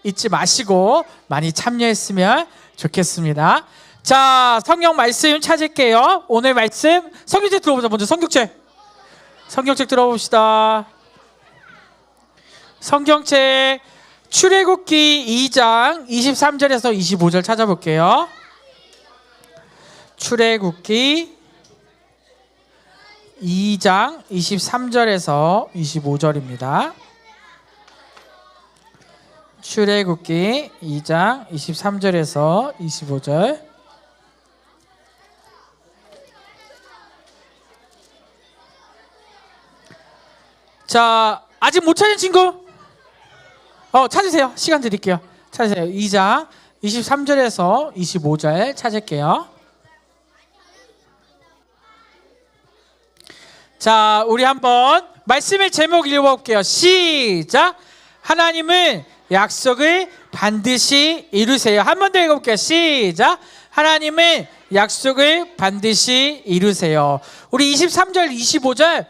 잊지 마시고 많이 참여했으면 좋겠습니다. 자, 성경 말씀 찾을게요. 오늘 말씀 성경책 들어보자. 먼저 성경책 들어봅시다. 성경책 출애굽기 2장 23절에서 25절 찾아볼게요. 출애굽기 2장 23절에서 25절입니다. 출애굽기 2장 23절에서 25절. 자, 아직 못 찾은 친구? 찾으세요. 시간 드릴게요. 찾으세요. 2장 23절에서 25절 찾을게요. 자, 우리 한번 말씀의 제목 읽어볼게요. 시작. 하나님은 약속을 반드시 이루세요. 한 번 더 읽어볼게요. 시작. 하나님은 약속을 반드시 이루세요. 우리 23절 25절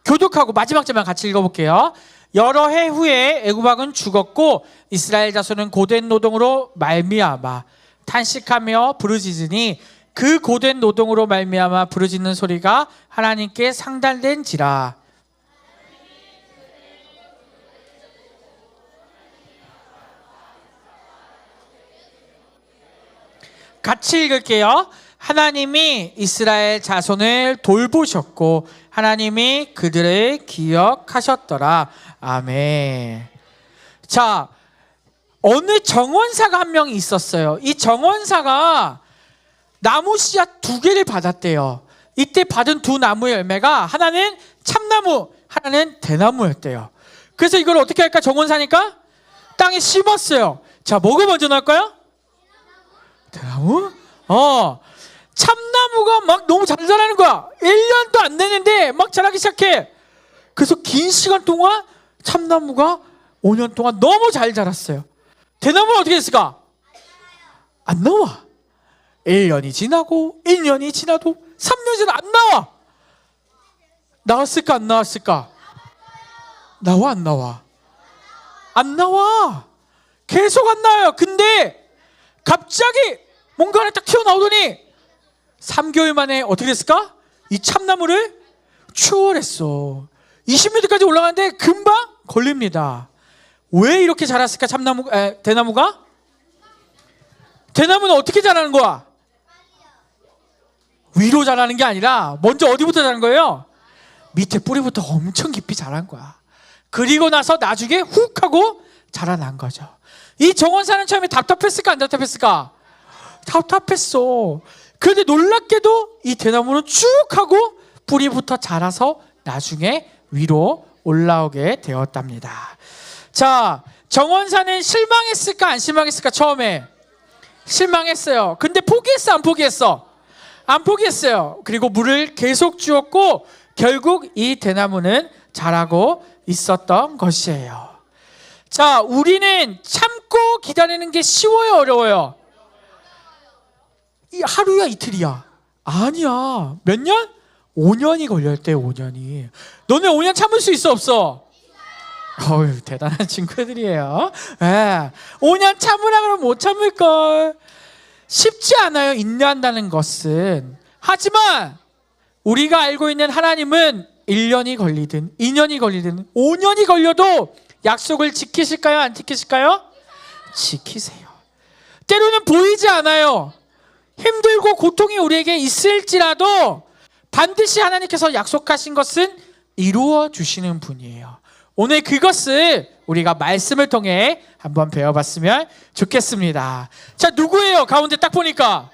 교독하고 마지막 절만 같이 읽어볼게요. 여러 해 후에 애굽 왕은 죽었고 이스라엘 자손은 고된 노동으로 말미암아 탄식하며 부르짖으니 그 고된 노동으로 말미암아 부르짖는 소리가 하나님께 상달된지라. 같이 읽을게요. 하나님이 이스라엘 자손을 돌보셨고 하나님이 그들을 기억하셨더라. 아멘. 자, 어느 정원사가 한 명이 있었어요. 이 정원사가 나무 씨앗 2개를 받았대요. 이때 받은 2 나무 열매가 하나는 참나무, 하나는 대나무였대요. 그래서 이걸 어떻게 할까? 정원사니까 땅에 심었어요. 자, 뭐가 먼저 나올까요? 대나무? 참나무가 막 너무 잘 자라는 거야. 1년도 안 되는데 막 자라기 시작해. 그래서 긴 시간 동안 참나무가 5년 동안 너무 잘 자랐어요. 대나무는 어떻게 됐을까? 안 나와. 1년이 지나고 1년이 지나도 3년이 지나도 안 나와. 나왔을까 안 나왔을까? 나와 안 나와? 안 나와. 계속 안 나와요. 근데 갑자기 뭔가 하나 딱 튀어나오더니 3개월 만에 어떻게 됐을까? 이 참나무를 추월했어. 20m까지 올라가는데 금방 걸립니다. 왜 이렇게 자랐을까? 대나무가? 대나무는 어떻게 자라는 거야? 위로 자라는 게 아니라 먼저 어디부터 자라는 거예요? 밑에 뿌리부터 엄청 깊이 자란 거야. 그리고 나서 나중에 훅 하고 자라난 거죠. 이 정원사는 처음에 답답했을까 안 답답했을까? 답답했어. 그런데 놀랍게도 이 대나무는 쭉 하고 뿌리부터 자라서 나중에 위로 올라오게 되었답니다. 자, 정원사는 실망했을까 안 실망했을까? 처음에 실망했어요. 근데 포기했어 안 포기했어? 안 포기했어요. 그리고 물을 계속 주었고 결국 이 대나무는 자라고 있었던 것이에요. 자, 우리는 참고 기다리는 게 쉬워요 어려워요? 이 하루야 이틀이야? 아니야. 몇 년? 5년이 걸렸대. 5년이. 너네 5년 참을 수 있어 없어? 어휴, 대단한 친구들이에요. 5년 참으라 그러면 못 참을걸. 쉽지 않아요 인내한다는 것은. 하지만 우리가 알고 있는 하나님은 1년이 걸리든 2년이 걸리든 5년이 걸려도 약속을 지키실까요 안 지키실까요? 지키세요. 때로는 보이지 않아요. 힘들고 고통이 우리에게 있을지라도 반드시 하나님께서 약속하신 것은 이루어 주시는 분이에요. 오늘 그것을 우리가 말씀을 통해 한번 배워봤으면 좋겠습니다. 자, 누구예요? 가운데 딱 보니까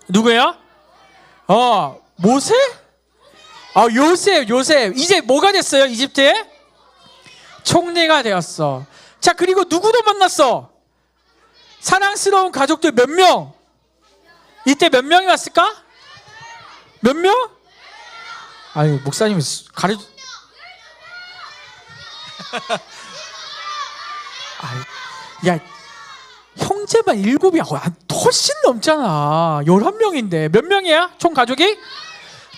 누구예요? 모세? 요셉. 이제 뭐가 됐어요? 이집트에? 총리가 되었어. 자, 그리고 누구도 만났어? 사랑스러운 가족들 몇 명? 이때 몇 명이 왔을까? 몇 명? 아유, 목사님이 야, 형제만 7이야. 훨씬 넘잖아. 11명인데 몇 명이야? 총 가족이?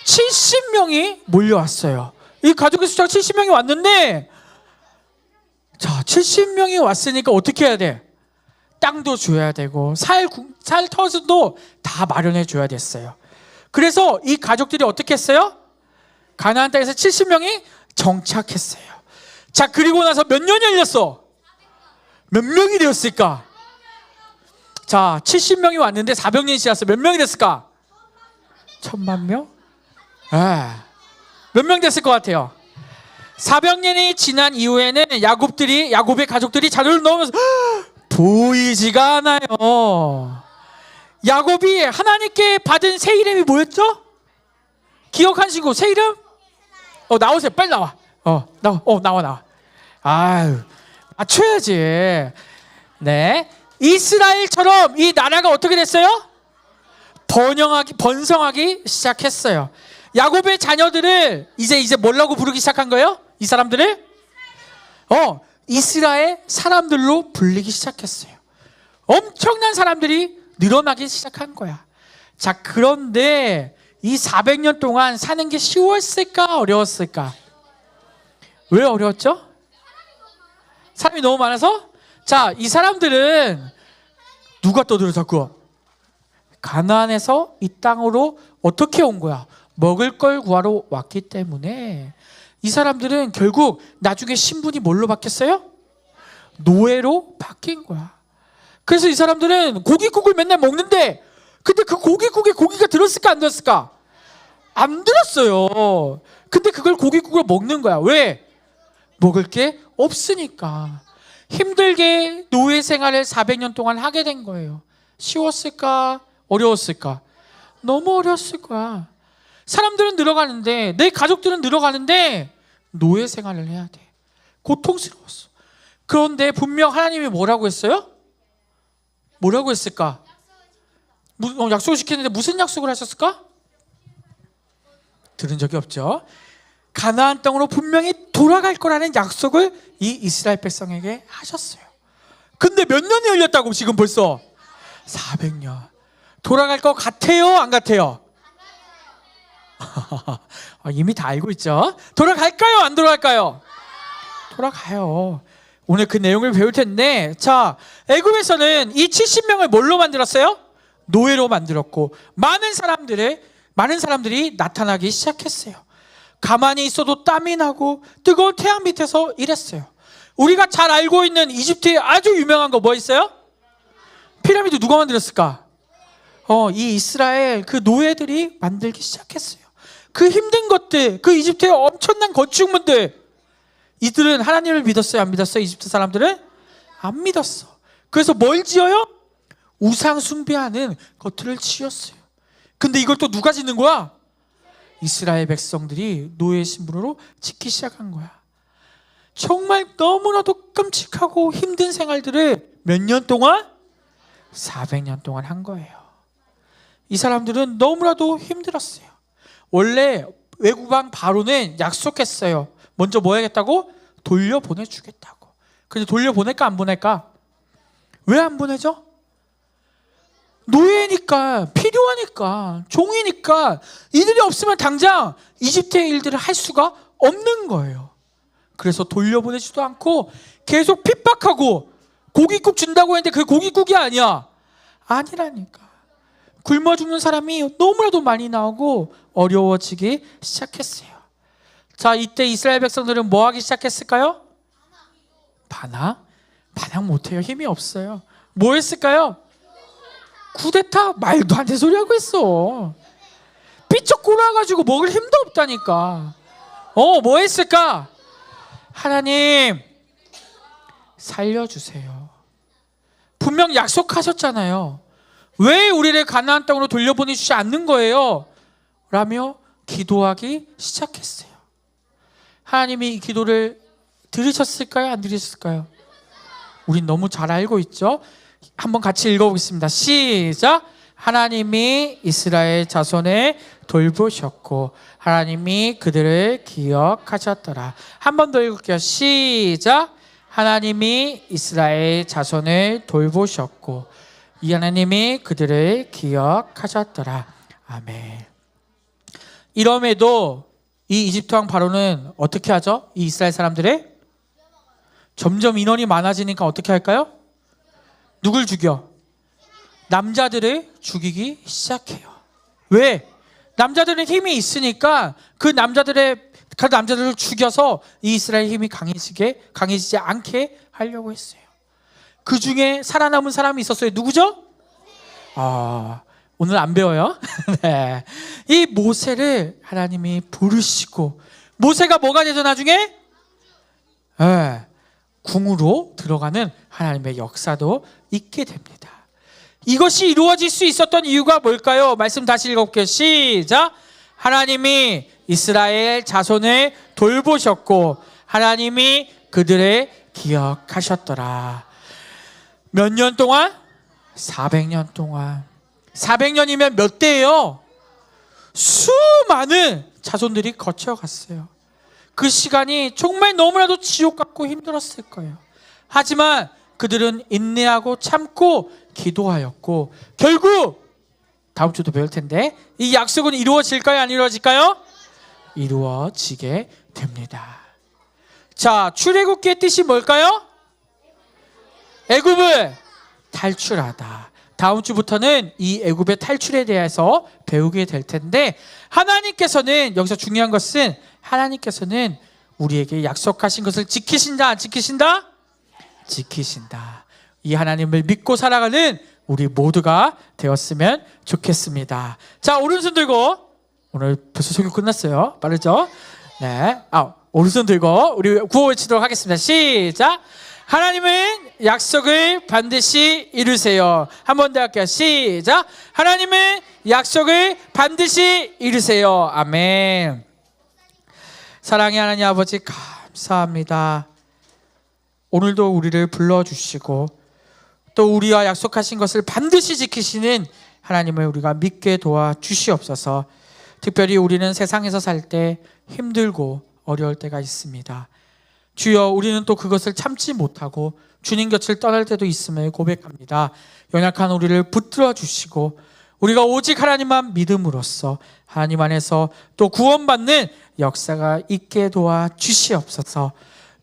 70명이 몰려왔어요. 이 가족의 숫자가 70명이 왔는데, 자, 70명이 왔으니까 어떻게 해야 돼? 땅도 줘야 되고 살 터도 다 마련해 줘야 됐어요. 그래서 이 가족들이 어떻게 했어요? 가나안 땅에서 70명이 정착했어요. 자, 그리고 나서 몇 년이 흘렸어? 몇 명이 되었을까? 자, 70명이 왔는데 400년이 지났어. 몇 명이 됐을까? 1000만 명? 몇 명 됐을 것 같아요? 400년이 지난 이후에는 야곱의 가족들이 자료를 넣으면서 보이지가 않아요. 야곱이 하나님께 받은 새 이름이 뭐였죠? 기억하시고 새 이름? 나오세요. 빨리 나와. 나와. 아유, 맞춰야지. 네, 이스라엘처럼 이 나라가 어떻게 됐어요? 번성하기 시작했어요. 야곱의 자녀들을 이제 뭐라고 부르기 시작한 거예요? 이 사람들을 이스라엘 사람들로 불리기 시작했어요. 엄청난 사람들이 늘어나기 시작한 거야. 자, 그런데 이 400년 동안 사는 게 쉬웠을까 어려웠을까? 왜 어려웠죠? 사람이 너무 많아서? 자, 이 사람들은 누가 떠들어 자꾸? 가나안에서 이 땅으로 어떻게 온 거야? 먹을 걸 구하러 왔기 때문에 이 사람들은 결국 나중에 신분이 뭘로 바뀌었어요? 노예로 바뀐 거야. 그래서 이 사람들은 고깃국을 맨날 먹는데, 근데 그 고깃국에 고기가 들었을까 안 들었을까? 안 들었어요. 근데 그걸 고깃국을 먹는 거야. 왜? 먹을 게 없으니까. 힘들게 노예 생활을 400년 동안 하게 된 거예요. 쉬웠을까? 어려웠을까? 너무 어려웠을 거야. 사람들은 늘어가는데, 내 가족들은 늘어가는데 노예 생활을 해야 돼. 고통스러웠어. 그런데 분명 하나님이 뭐라고 했어요? 뭐라고 했을까? 약속을 시켰는데 무슨 약속을 하셨을까? 들은 적이 없죠. 가나안 땅으로 분명히 돌아갈 거라는 약속을 이 이스라엘 백성에게 하셨어요. 근데 몇 년이 흘렸다고 지금 벌써? 400년. 돌아갈 것 같아요? 안 같아요? 이미 다 알고 있죠. 돌아갈까요? 안 돌아갈까요? 돌아가요. 오늘 그 내용을 배울 텐데, 자, 애굽에서는 이 70명을 뭘로 만들었어요? 노예로 만들었고 많은 사람들이 나타나기 시작했어요. 가만히 있어도 땀이 나고 뜨거운 태양 밑에서 일했어요. 우리가 잘 알고 있는 이집트에 아주 유명한 거 뭐 있어요? 피라미드 누가 만들었을까? 이 이스라엘 그 노예들이 만들기 시작했어요. 그 힘든 것들, 그 이집트의 엄청난 건축물들, 이들은 하나님을 믿었어요? 안 믿었어요? 이집트 사람들은? 안 믿었어. 그래서 뭘 지어요? 우상 숭배하는 것들을 지었어요. 근데 이걸 또 누가 짓는 거야? 이스라엘 백성들이 노예 신분으로 짓기 시작한 거야. 정말 너무나도 끔찍하고 힘든 생활들을 몇 년 동안? 400년 동안 한 거예요. 이 사람들은 너무나도 힘들었어요. 원래 외국왕 바로는 약속했어요. 먼저 뭐 해야겠다고? 돌려보내주겠다고. 근데 돌려보낼까 안 보낼까? 왜 안 보내죠? 노예니까, 필요하니까, 종이니까 이들이 없으면 당장 이집트의 일들을 할 수가 없는 거예요. 그래서 돌려보내지도 않고 계속 핍박하고 고깃국 준다고 했는데 그 고깃국이 아니야. 아니라니까. 굶어 죽는 사람이 너무나도 많이 나오고 어려워지기 시작했어요. 자, 이때 이스라엘 백성들은 뭐 하기 시작했을까요? 반항 못해요. 힘이 없어요. 뭐 했을까요? 쿠데타? 말도 안 되는 소리 하고 있어. 삐쩍 꼴아가지고 먹을 힘도 없다니까. 뭐 했을까? 하나님 살려주세요. 분명 약속하셨잖아요. 왜 우리를 가나안 땅으로 돌려보내주지 않는 거예요? 라며 기도하기 시작했어요. 하나님이 이 기도를 들으셨을까요? 안 들으셨을까요? 우린 너무 잘 알고 있죠. 한번 같이 읽어보겠습니다. 시작. 하나님이 이스라엘 자손을 돌보셨고 하나님이 그들을 기억하셨더라. 한 번 더 읽을게요. 시작. 하나님이 이스라엘 자손을 돌보셨고 이 하나님이 그들을 기억하셨더라. 아멘. 이럼에도 이 이집트 왕 바로는 어떻게 하죠? 이 이스라엘 사람들을 점점 인원이 많아지니까 어떻게 할까요? 누굴 죽여? 남자들을 죽이기 시작해요. 왜? 남자들은 힘이 있으니까 그 남자들을 죽여서 이 이스라엘 힘이 강해지지 않게 하려고 했어요. 그 중에 살아남은 사람이 있었어요. 누구죠? 오늘 안 배워요. 네. 이 모세를 하나님이 부르시고, 모세가 뭐가 되죠 나중에? 네. 궁으로 들어가는 하나님의 역사도 있게 됩니다. 이것이 이루어질 수 있었던 이유가 뭘까요? 말씀 다시 읽어볼게요. 시작. 하나님이 이스라엘 자손을 돌보셨고 하나님이 그들을 기억하셨더라. 몇 년 동안? 400년 동안. 400년이면 몇 대예요? 수많은 자손들이 거쳐갔어요. 그 시간이 정말 너무나도 지옥 같고 힘들었을 거예요. 하지만 그들은 인내하고 참고 기도하였고 결국 다음 주도 배울 텐데 이 약속은 이루어질까요? 안 이루어질까요? 이루어지게 됩니다. 자, 출애굽기의 뜻이 뭘까요? 애굽을 탈출하다. 다음 주부터는 이 애굽의 탈출에 대해서 배우게 될 텐데, 하나님께서는 여기서 중요한 것은 하나님께서는 우리에게 약속하신 것을 지키신다, 안 지키신다? 지키신다. 이 하나님을 믿고 살아가는 우리 모두가 되었으면 좋겠습니다. 자, 오른손 들고, 오늘 벌써 설교 끝났어요. 빠르죠? 네. 오른손 들고 우리 구호 외치도록 하겠습니다. 시작. 하나님은 약속을 반드시 이루세요. 한 번 더 할게요. 시작. 하나님은 약속을 반드시 이루세요. 아멘. 사랑의 하나님 아버지 감사합니다. 오늘도 우리를 불러주시고 또 우리와 약속하신 것을 반드시 지키시는 하나님을 우리가 믿게 도와주시옵소서. 특별히 우리는 세상에서 살 때 힘들고 어려울 때가 있습니다. 주여, 우리는 또 그것을 참지 못하고 주님 곁을 떠날 때도 있음을 고백합니다. 연약한 우리를 붙들어 주시고 우리가 오직 하나님만 믿음으로써 하나님 안에서 또 구원받는 역사가 있게 도와주시옵소서.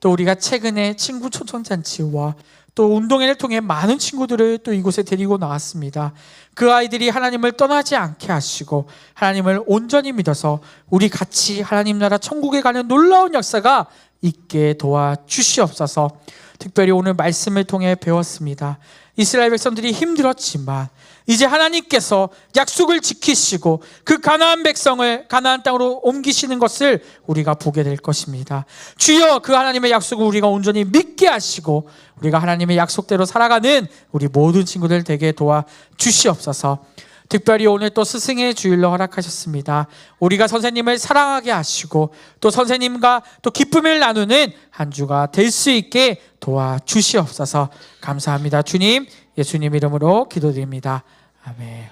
또 우리가 최근에 친구 초청잔치와 또 운동회를 통해 많은 친구들을 또 이곳에 데리고 나왔습니다. 그 아이들이 하나님을 떠나지 않게 하시고 하나님을 온전히 믿어서 우리 같이 하나님 나라 천국에 가는 놀라운 역사가 있게 도와주시옵소서. 특별히 오늘 말씀을 통해 배웠습니다. 이스라엘 백성들이 힘들었지만 이제 하나님께서 약속을 지키시고 그 가나안 백성을 가나안 땅으로 옮기시는 것을 우리가 보게 될 것입니다. 주여, 그 하나님의 약속을 우리가 온전히 믿게 하시고 우리가 하나님의 약속대로 살아가는 우리 모든 친구들 되게 도와주시옵소서. 특별히 오늘 또 스승의 주일로 허락하셨습니다. 우리가 선생님을 사랑하게 하시고 또 선생님과 또 기쁨을 나누는 한 주가 될 수 있게 도와주시옵소서. 감사합니다. 주님, 예수님 이름으로 기도드립니다. 아멘.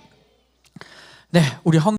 네, 우리